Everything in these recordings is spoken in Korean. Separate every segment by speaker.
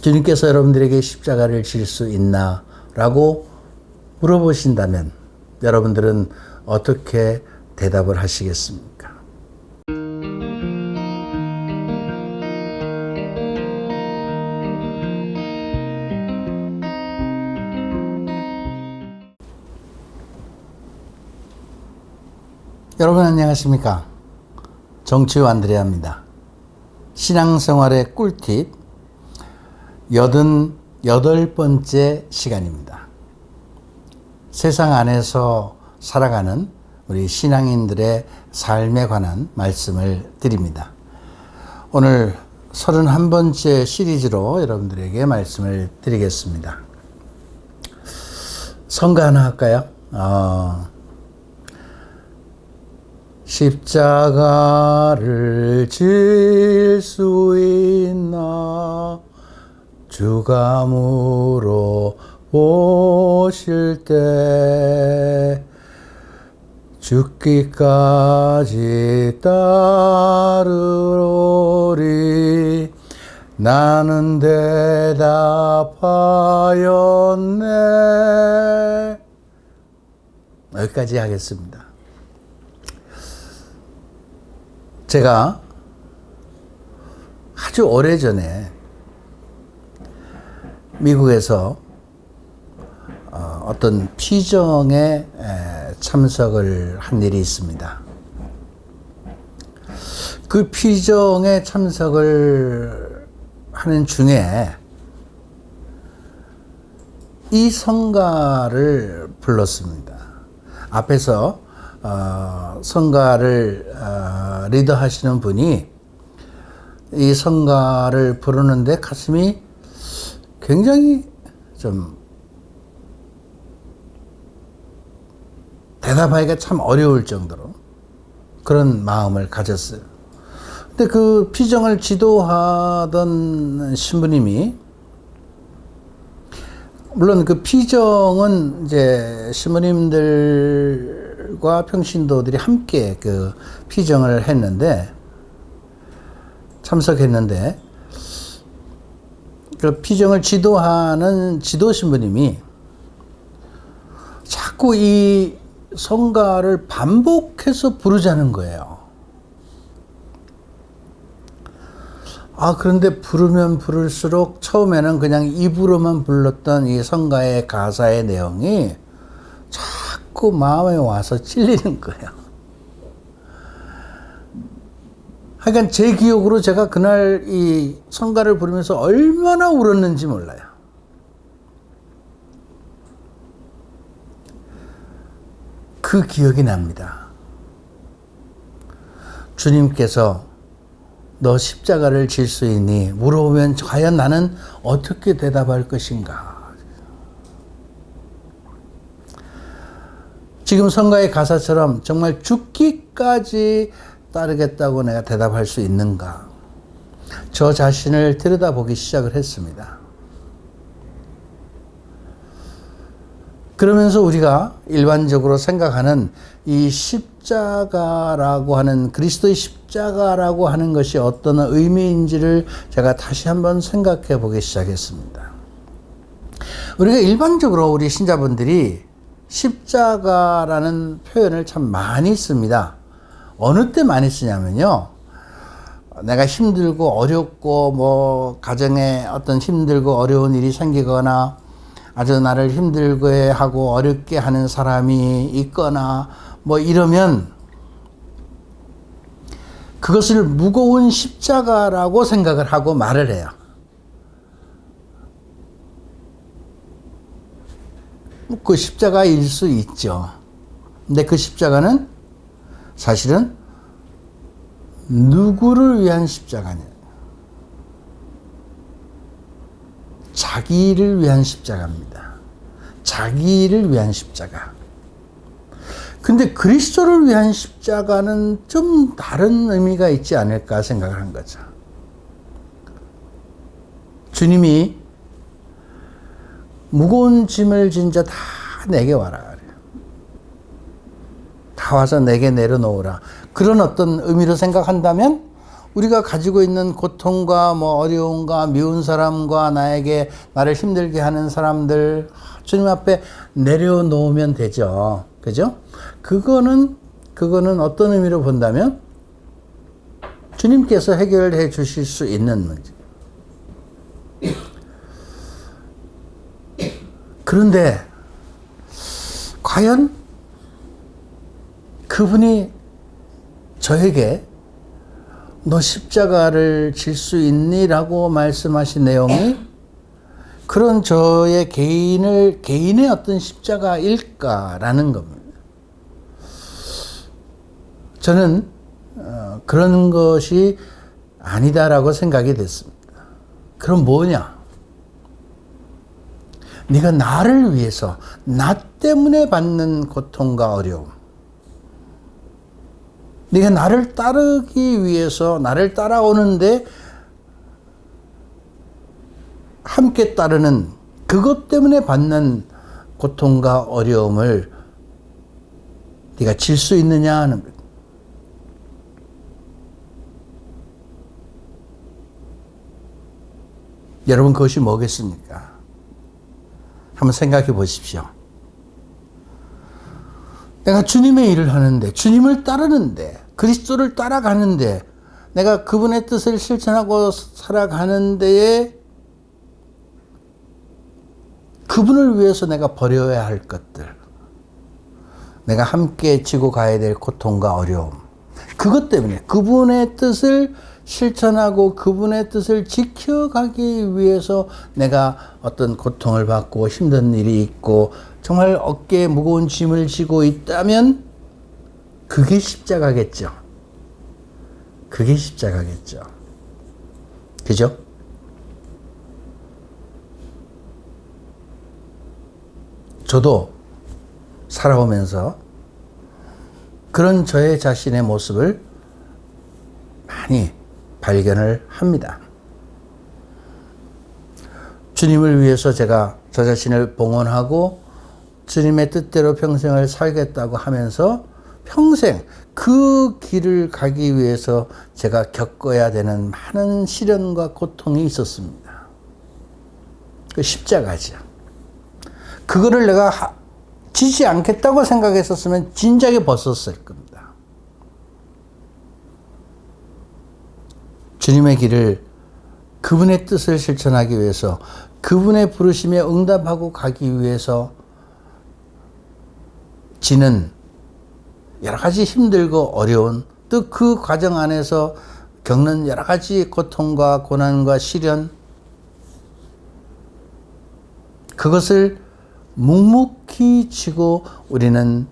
Speaker 1: 주님께서 여러분들에게 십자가를 질 수 있나? 라고 물어보신다면 여러분들은 어떻게 대답을 하시겠습니까? 여러분 안녕하십니까? 정치우 안드레아입니다. 신앙생활의 꿀팁 88번째 시간입니다. 세상 안에서 살아가는 우리 신앙인들의 삶에 관한 말씀을 드립니다. 오늘 31번째 시리즈로 여러분들에게 말씀을 드리겠습니다. 성가 하나 할까요? 십자가를 질 수 있나 주가 물어보실 때 죽기까지 따르리니 나는 대답하였네. 여기까지 하겠습니다. 제가 아주 오래전에 미국에서 어떤 피정에 참석을 한 일이 있습니다. 그 피정에 참석을 하는 중에 이 성가를 불렀습니다. 앞에서 성가를 리더하시는 분이 이 성가를 부르는데 가슴이 굉장히 좀 대답하기가 참 어려울 정도로 그런 마음을 가졌어요. 근데 그 피정을 지도하던 신부님이, 물론 그 피정은 이제 신부님들과 평신도들이 함께 그 피정을 했는데, 참석했는데, 그 피정을 지도하는 지도 신부님이 자꾸 이 성가를 반복해서 부르자는 거예요. 그런데 부르면 부를수록 처음에는 그냥 입으로만 불렀던 이 성가의 가사의 내용이 자꾸 마음에 와서 찔리는 거예요. 하여간 제 기억으로 제가 그날 이 성가를 부르면서 얼마나 울었는지 몰라요. 그 기억이 납니다. 주님께서 너 십자가를 질 수 있니? 물어보면 과연 나는 어떻게 대답할 것인가? 지금 성가의 가사처럼 정말 죽기까지 따르겠다고 내가 대답할 수 있는가? 저 자신을 들여다보기 시작을 했습니다. 그러면서 우리가 일반적으로 생각하는 이 십자가라고 하는, 그리스도의 십자가라고 하는 것이 어떤 의미인지를 제가 다시 한번 생각해 보기 시작했습니다. 우리가 일반적으로 우리 신자분들이 십자가라는 표현을 참 많이 씁니다. 어느 때 많이 쓰냐면요, 내가 힘들고 어렵고 뭐 가정에 어떤 힘들고 어려운 일이 생기거나 아주 나를 힘들게 하고 어렵게 하는 사람이 있거나 뭐 이러면 그것을 무거운 십자가라고 생각을 하고 말을 해요. 그 십자가일 수 있죠. 근데 그 십자가는 사실은 누구를 위한 십자가냐? 자기를 위한 십자가입니다. 자기를 위한 십자가. 근데 그리스도를 위한 십자가는 좀 다른 의미가 있지 않을까 생각을 한 거죠. 주님이 무거운 짐을 진 자 다 내게 와라 그래요. 다 와서 내게 내려놓으라. 그런 어떤 의미로 생각한다면 우리가 가지고 있는 고통과 뭐 어려움과 미운 사람과 나를 힘들게 하는 사람들 주님 앞에 내려놓으면 되죠. 그죠? 그거는 어떤 의미로 본다면 주님께서 해결해 주실 수 있는 문제. 그런데 과연 그분이 저에게 너 십자가를 질 수 있니? 라고 말씀하신 내용이 그런 저의 개인의 어떤 십자가일까라는 겁니다. 저는 그런 것이 아니다라고 생각이 됐습니다. 그럼 뭐냐? 네가 나를 위해서, 나 때문에 받는 고통과 어려움, 네가 나를 따르기 위해서, 나를 따라오는데 함께 따르는 그것 때문에 받는 고통과 어려움을 네가 질 수 있느냐 하는 거예요. 여러분, 그것이 뭐겠습니까? 한번 생각해 보십시오. 내가 주님의 일을 하는데, 주님을 따르는데, 그리스도를 따라가는데, 내가 그분의 뜻을 실천하고 살아가는 데에 그분을 위해서 내가 버려야 할 것들, 내가 함께 지고 가야 될 고통과 어려움, 그것 때문에 그분의 뜻을 실천하고 그분의 뜻을 지켜가기 위해서 내가 어떤 고통을 받고 힘든 일이 있고 정말 어깨에 무거운 짐을 지고 있다면 그게 십자가겠죠. 그게 십자가겠죠. 그죠? 저도 살아오면서 그런 저의 자신의 모습을 많이 발견을 합니다. 주님을 위해서 제가 저 자신을 봉헌하고 주님의 뜻대로 평생을 살겠다고 하면서 평생 그 길을 가기 위해서 제가 겪어야 되는 많은 시련과 고통이 있었습니다. 그 십자가죠. 그거를 내가 지지 않겠다고 생각했었으면 진작에 벗었을 겁니다. 주님의 길을, 그분의 뜻을 실천하기 위해서, 그분의 부르심에 응답하고 가기 위해서 지는 여러 가지 힘들고 어려운, 또 그 과정 안에서 겪는 여러 가지 고통과 고난과 시련, 그것을 묵묵히 지고 우리는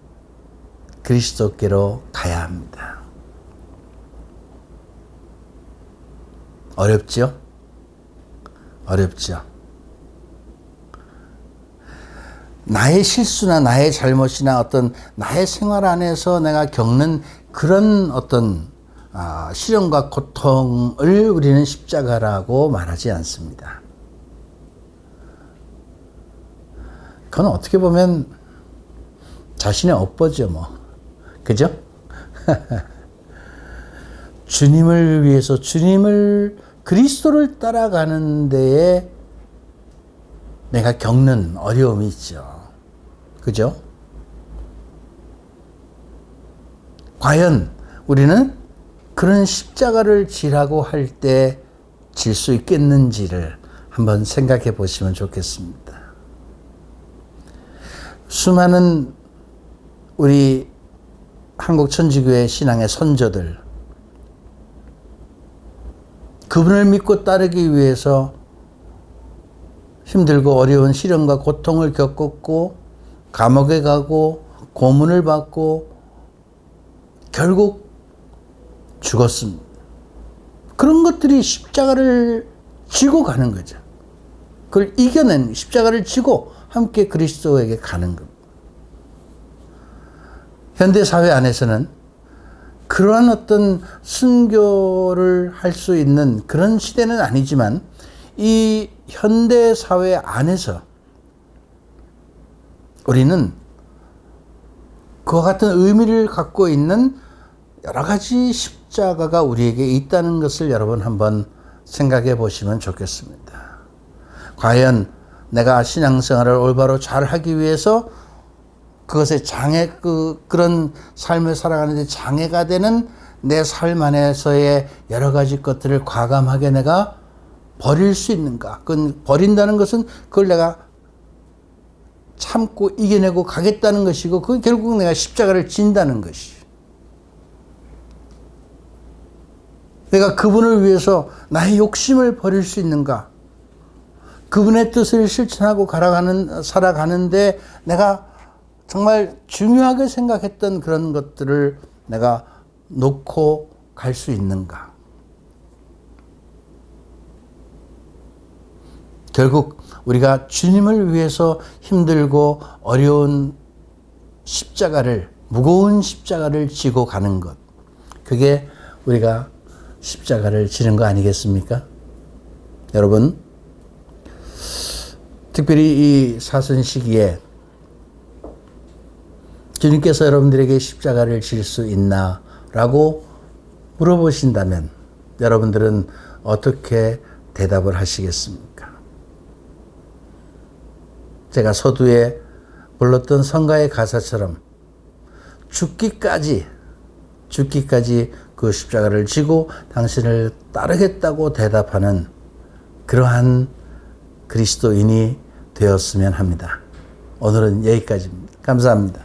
Speaker 1: 그리스도께로 가야 합니다. 어렵죠? 어렵죠. 나의 실수나 나의 잘못이나 어떤 나의 생활 안에서 내가 겪는 그런 어떤 시련과 고통을 우리는 십자가라고 말하지 않습니다. 그건 어떻게 보면 자신의 업보죠, 뭐. 그죠? 주님을 위해서, 그리스도를 따라가는 데에 내가 겪는 어려움이 있죠. 그죠? 과연 우리는 그런 십자가를 지라고 할 때 질 수 있겠는지를 한번 생각해 보시면 좋겠습니다. 수많은 우리 한국 천주교회 신앙의 선조들, 그분을 믿고 따르기 위해서 힘들고 어려운 시련과 고통을 겪었고, 감옥에 가고 고문을 받고 결국 죽었습니다. 그런 것들이 십자가를 지고 가는 거죠. 그걸 이겨낸, 십자가를 지고 함께 그리스도에게 가는 겁니다. 현대사회 안에서는 그러한 어떤 순교를 할 수 있는 그런 시대는 아니지만, 이 현대사회 안에서 우리는 그와 같은 의미를 갖고 있는 여러 가지 십자가가 우리에게 있다는 것을 여러분 한번 생각해 보시면 좋겠습니다. 과연 내가 신앙생활을 올바로 잘 하기 위해서 그것에 그런 삶을 살아가는데 장애가 되는 내 삶 안에서의 여러 가지 것들을 과감하게 내가 버릴 수 있는가? 그건 버린다는 것은 그걸 내가 참고 이겨내고 가겠다는 것이고, 그건 결국 내가 십자가를 진다는 것이. 내가 그분을 위해서 나의 욕심을 버릴 수 있는가? 그분의 뜻을 실천하고 살아가는데 내가 정말 중요하게 생각했던 그런 것들을 내가 놓고 갈 수 있는가? 결국 우리가 주님을 위해서 힘들고 어려운 십자가를, 무거운 십자가를 지고 가는 것, 그게 우리가 십자가를 지는 거 아니겠습니까? 여러분, 특별히 이 사순 시기에 주님께서 여러분들에게 십자가를 질 수 있나? 라고 물어보신다면 여러분들은 어떻게 대답을 하시겠습니까? 제가 서두에 불렀던 성가의 가사처럼 죽기까지 그 십자가를 지고 당신을 따르겠다고 대답하는 그러한 그리스도인이 되었으면 합니다. 오늘은 여기까지입니다. 감사합니다.